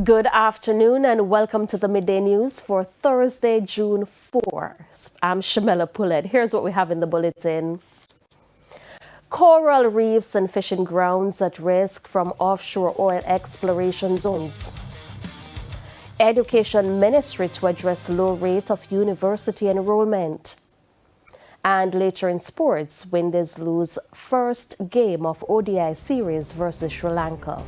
Good afternoon and welcome to the Midday News for Thursday, June 4. I'm Shamela Pullett. Here's what we have in the bulletin. Coral reefs and fishing grounds at risk from offshore oil exploration zones. Education Ministry to address low rate of university enrollment. And later in sports, Windies lose first game of ODI series versus Sri Lanka.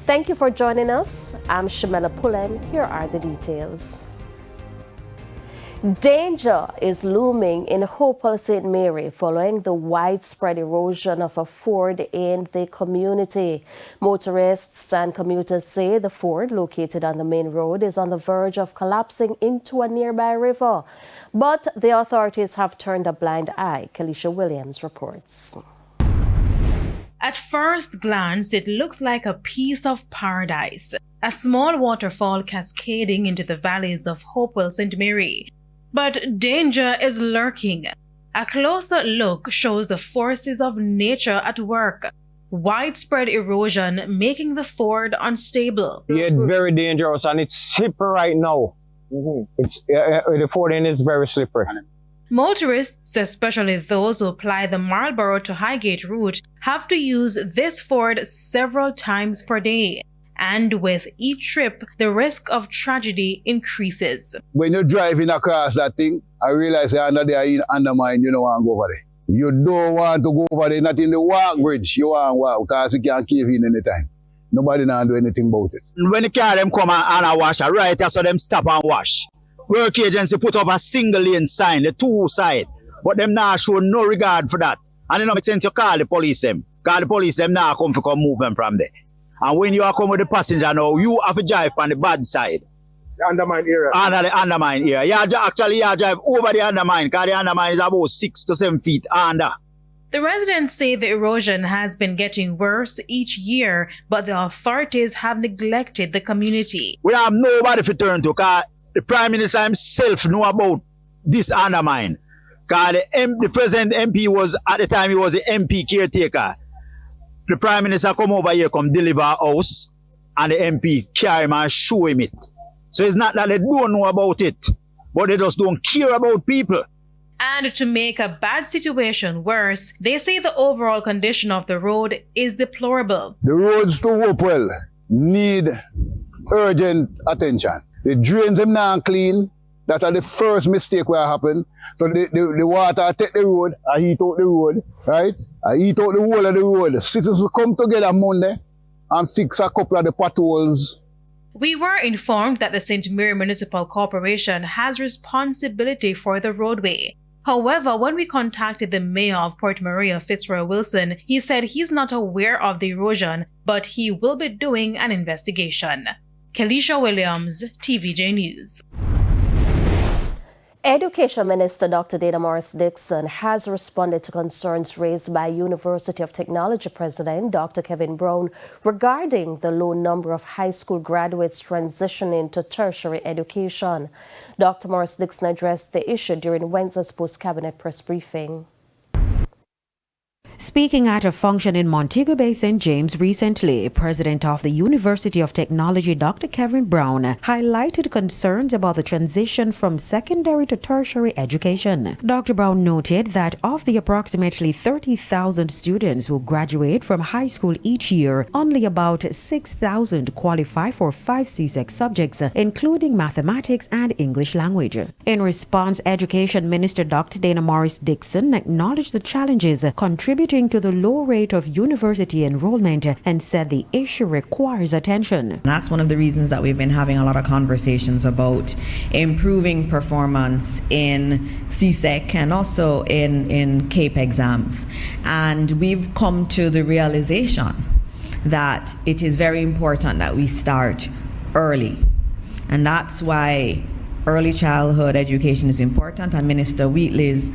Thank you for joining us. I'm Shamela Pullen. Here are the details. Danger is looming in Hopewell, St. Mary following the widespread erosion of a ford in the community. Motorists and commuters say the ford, located on the main road, is on the verge of collapsing into a nearby river. But the authorities have turned a blind eye. Kelisha Williams reports. At first glance, it looks like a piece of paradise, a small waterfall cascading into the valleys of Hopewell, St. Mary. But danger is lurking. A closer look shows the forces of nature at work. Widespread erosion making the ford unstable. Yeah, very dangerous and it's slippery right now. The fording is very slippery. Motorists, especially those who apply the Marlborough to Highgate route, have to use this ford several times per day. And with each trip, the risk of tragedy increases. When you're driving across that thing, I realize that under there in undermine, you don't want to go over there. You don't want to go over there, not in the walk bridge. You want to walk because you can't cave in anytime. Nobody can do anything about it. When the car them come and wash, right, so them stop and wash. Work agency put up a single lane sign, the two side, but them now show no regard for that. And it don't make sense you call the police them. Call the police them now come move them from there. And when you are coming with the passenger now, you have to drive on the bad side. The undermine area. Under the undermine area. You drive over the undermine, because the undermine is about 6 to 7 feet under. The residents say the erosion has been getting worse each year, but the authorities have neglected the community. We have nobody to turn to, because the Prime Minister himself know about this undermine. Because the present MP was, at the time he was the MP caretaker. The Prime Minister come over here, come deliver a house, and the MP carry him and show him it. So it's not that they don't know about it, but they just don't care about people. And to make a bad situation worse, they say the overall condition of the road is deplorable. The roads to Hopewell need urgent attention. The drains them not clean. That are the first mistake where happen. So the water take the road, I heat out the road, right? I heat out the whole of the road. Citizens will come together Monday and fix a couple of the potholes. We were informed that the St. Mary Municipal Corporation has responsibility for the roadway. However, when we contacted the mayor of Port Maria, Fitzroy Wilson, he said he's not aware of the erosion, but he will be doing an investigation. Kelisha Williams, TVJ News. Education Minister Dr. Dana Morris-Dixon has responded to concerns raised by University of Technology President Dr. Kevin Brown regarding the low number of high school graduates transitioning to tertiary education. Dr. Morris-Dixon addressed the issue during Wednesday's post-cabinet press briefing. Speaking at a function in Montego Bay, St. James recently, President of the University of Technology, Dr. Kevin Brown, highlighted concerns about the transition from secondary to tertiary education. Dr. Brown noted that of the approximately 30,000 students who graduate from high school each year, only about 6,000 qualify for 5 CSEC subjects, including mathematics and English language. In response, Education Minister Dr. Dana Morris-Dixon acknowledged the challenges contributing to the low rate of university enrollment and said the issue requires attention. That's one of the reasons that we've been having a lot of conversations about improving performance in CSEC and also in CAPE exams. And we've come to the realization that it is very important that we start early. And that's why early childhood education is important, and Minister Wheatley's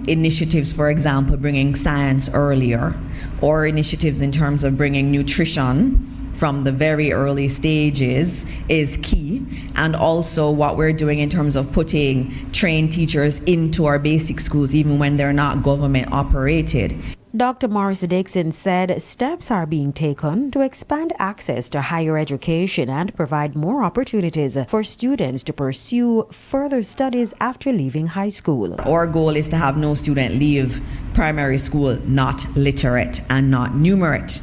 initiatives, for example, bringing science earlier, or initiatives in terms of bringing nutrition from the very early stages is key. And also what we're doing in terms of putting trained teachers into our basic schools, even when they're not government operated. Dr. Morris Dixon said steps are being taken to expand access to higher education and provide more opportunities for students to pursue further studies after leaving high school. Our goal is to have no student leave primary school not literate and not numerate.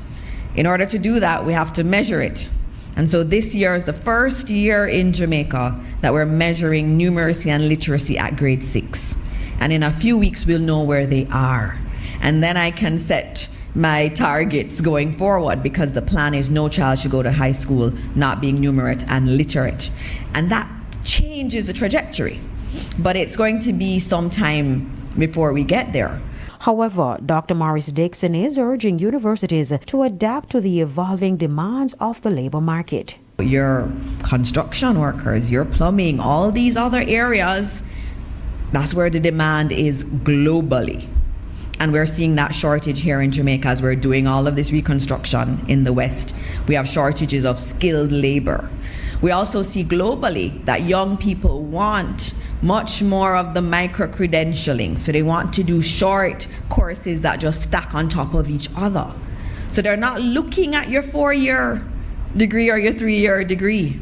In order to do that, we have to measure it. And so this year is the first year in Jamaica that we're measuring numeracy and literacy at grade 6. And in a few weeks, we'll know where they are. And then I can set my targets going forward, because the plan is no child should go to high school not being numerate and literate. And that changes the trajectory. But it's going to be some time before we get there. However, Dr. Morris Dixon is urging universities to adapt to the evolving demands of the labor market. Your construction workers, your plumbing, all these other areas, that's where the demand is globally. And we're seeing that shortage here in Jamaica as we're doing all of this reconstruction in the West. We have shortages of skilled labor. We also see globally that young people want much more of the micro-credentialing. So they want to do short courses that just stack on top of each other. So they're not looking at your 4-year degree or your 3-year degree.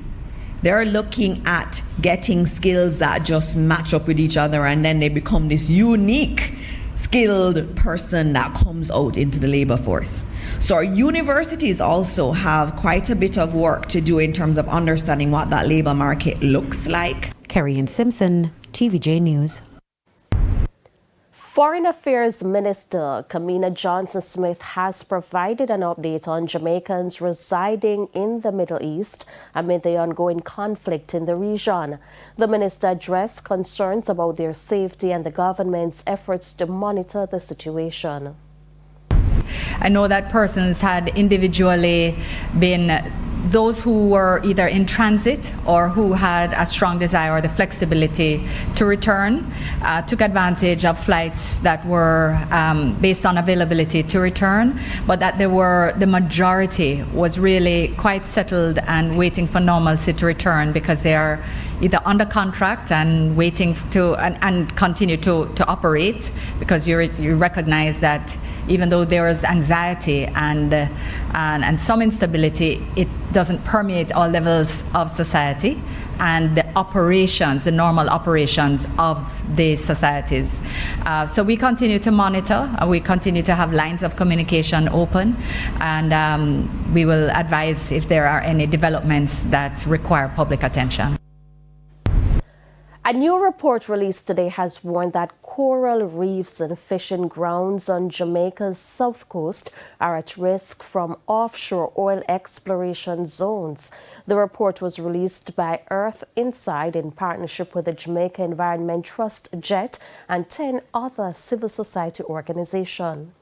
They're looking at getting skills that just match up with each other, and then they become this unique skilled person that comes out into the labor force. So our universities also have quite a bit of work to do in terms of understanding what that labor market looks like. Carrie Simpson, TVJ News. Foreign Affairs Minister Kamina Johnson-Smith has provided an update on Jamaicans residing in the Middle East amid the ongoing conflict in the region. The minister addressed concerns about their safety and the government's efforts to monitor the situation. I know that persons had individually been those who were either in transit or who had a strong desire or the flexibility to return, took advantage of flights that were based on availability to return, but that the majority was really quite settled and waiting for normalcy to return, because they are either under contract and waiting to and continue to operate, because you recognize that even though there is anxiety and some instability, it doesn't permeate all levels of society and the operations, the normal operations of the societies. So we continue to monitor, we continue to have lines of communication open, and we will advise if there are any developments that require public attention. A new report released today has warned that coral reefs and fishing grounds on Jamaica's south coast are at risk from offshore oil exploration zones. The report was released by Earth Inside in partnership with the Jamaica Environment Trust, JET, and 10 other civil society organizations.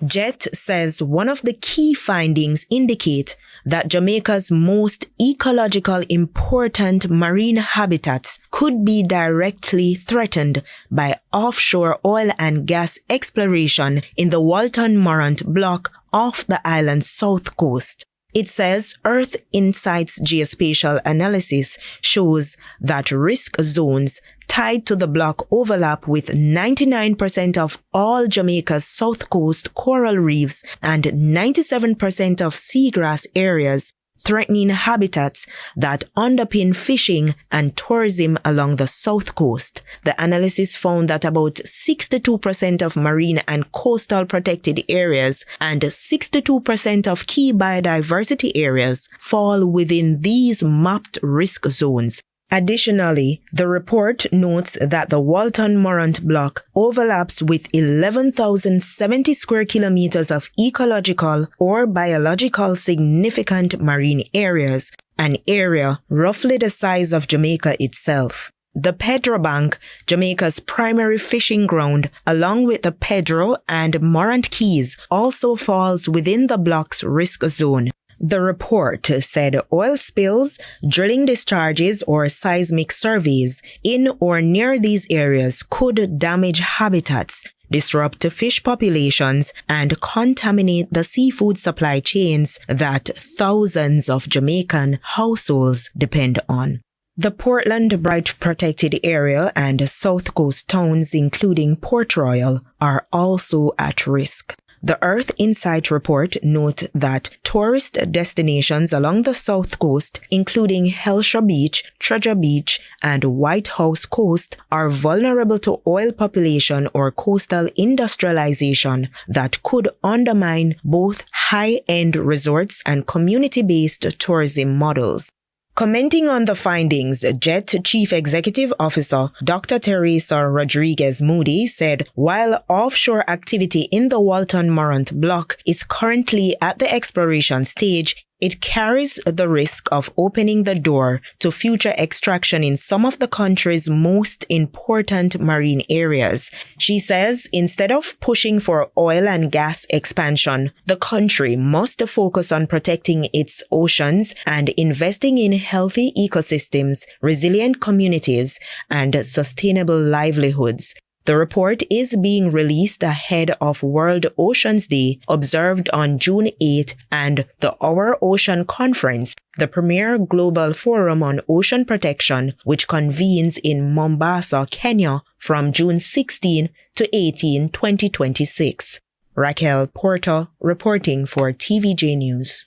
JET says one of the key findings indicate that Jamaica's most ecological important marine habitats could be directly threatened by offshore oil and gas exploration in the Walton Morant block off the island's south coast. It says Earth Insight's geospatial analysis shows that risk zones tied to the block overlap with 99% of all Jamaica's south coast coral reefs and 97% of seagrass areas, threatening habitats that underpin fishing and tourism along the south coast. The analysis found that about 62% of marine and coastal protected areas and 62% of key biodiversity areas fall within these mapped risk zones. Additionally, the report notes that the Walton Morant block overlaps with 11,070 square kilometers of ecological or biological significant marine areas, an area roughly the size of Jamaica itself. The Pedro Bank, Jamaica's primary fishing ground, along with the Pedro and Morant Keys, also falls within the block's risk zone. The report said oil spills, drilling discharges, or seismic surveys in or near these areas could damage habitats, disrupt fish populations, and contaminate the seafood supply chains that thousands of Jamaican households depend on. The Portland Bight Protected Area and South Coast towns, including Port Royal, are also at risk. The Earth Insight report notes that tourist destinations along the South Coast, including Hellshire Beach, Treasure Beach, and White House Coast, are vulnerable to oil population or coastal industrialization that could undermine both high-end resorts and community-based tourism models. Commenting on the findings, JET Chief Executive Officer Dr. Teresa Rodriguez Moody said while offshore activity in the Walton Morant block is currently at the exploration stage, it carries the risk of opening the door to future extraction in some of the country's most important marine areas. She says instead of pushing for oil and gas expansion, the country must focus on protecting its oceans and investing in healthy ecosystems, resilient communities, and sustainable livelihoods. The report is being released ahead of World Oceans Day, observed on June 8, and the Our Ocean Conference, the premier global forum on ocean protection, which convenes in Mombasa, Kenya, from June 16 to 18, 2026. Raquel Porter reporting for TVJ News.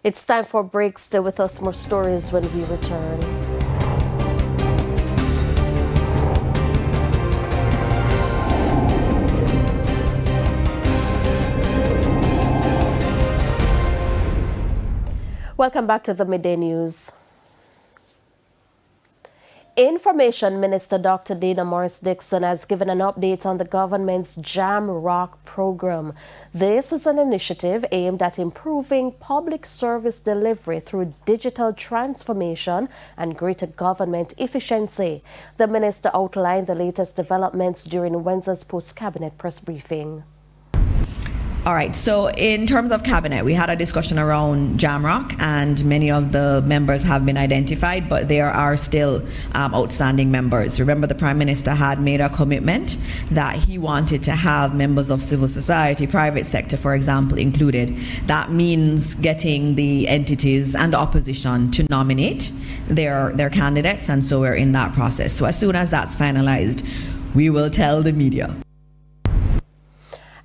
It's time for a break. Stay with us. More stories when we return. Welcome back to the Midday News. Information Minister Dr. Dana Morris-Dixon has given an update on the government's Jam Rock program. This is an initiative aimed at improving public service delivery through digital transformation and greater government efficiency. The minister outlined the latest developments during Wednesday's post-cabinet press briefing. All right, so in terms of cabinet, we had a discussion around Jamrock, and many of the members have been identified, but there are still outstanding members. Remember, the Prime Minister had made a commitment that he wanted to have members of civil society, private sector, for example, included. That means getting the entities and the opposition to nominate their candidates, and so we're in that process. So as soon as that's finalized, we will tell the media.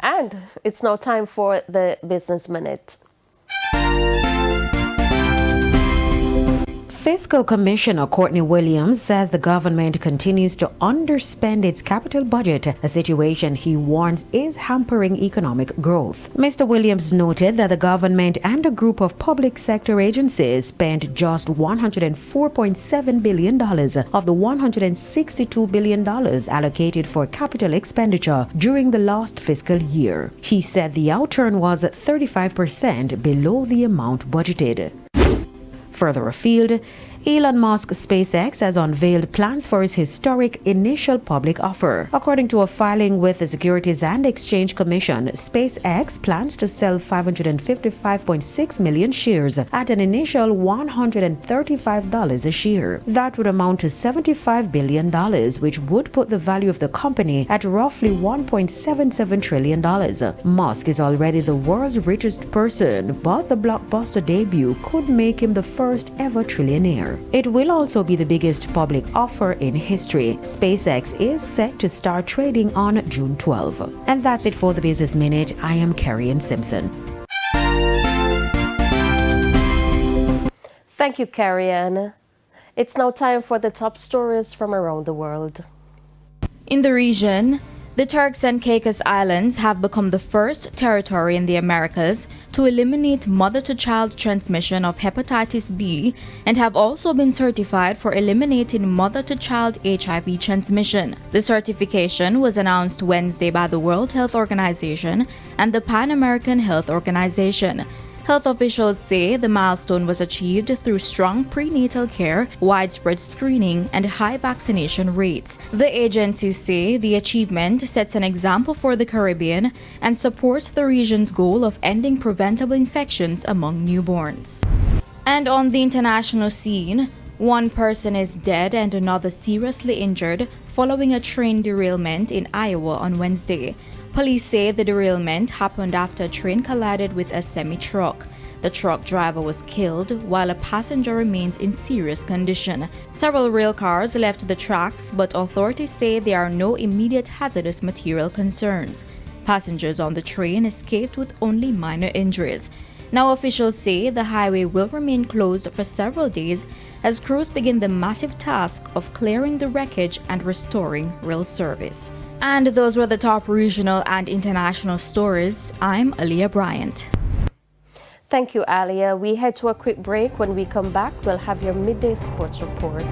And it's now time for the Business Minute. Fiscal Commissioner Courtney Williams says the government continues to underspend its capital budget, a situation he warns is hampering economic growth. Mr. Williams noted that the government and a group of public sector agencies spent just $104.7 billion of the $162 billion allocated for capital expenditure during the last fiscal year. He said the outturn was 35% below the amount budgeted. Further afield, Elon Musk's SpaceX has unveiled plans for its historic initial public offer. According to a filing with the Securities and Exchange Commission, SpaceX plans to sell 555.6 million shares at an initial $135 a share. That would amount to $75 billion, which would put the value of the company at roughly $1.77 trillion. Musk is already the world's richest person, but the blockbuster debut could make him the first ever trillionaire. It will also be the biggest public offer in history. SpaceX is set to start trading on June 12. And that's it for the Business Minute. I am Carrie Simpson. Thank you, Carrie. It's now time for the top stories from around the world. In the region, the Turks and Caicos Islands have become the first territory in the Americas to eliminate mother-to-child transmission of hepatitis B and have also been certified for eliminating mother-to-child HIV transmission. The certification was announced Wednesday by the World Health Organization and the Pan American Health Organization. Health officials say the milestone was achieved through strong prenatal care, widespread screening, and high vaccination rates. The agencies say the achievement sets an example for the Caribbean and supports the region's goal of ending preventable infections among newborns. And on the international scene, one person is dead and another seriously injured following a train derailment in Iowa on Wednesday. Police say the derailment happened after a train collided with a semi-truck. The truck driver was killed, while a passenger remains in serious condition. Several rail cars left the tracks, but authorities say there are no immediate hazardous material concerns. Passengers on the train escaped with only minor injuries. Now officials say the highway will remain closed for several days as crews begin the massive task of clearing the wreckage and restoring rail service. And those were the top regional and international stories. I'm Aliyah Bryant. Thank you, Alia. We head to a quick break. When we come back, we'll have your midday sports report.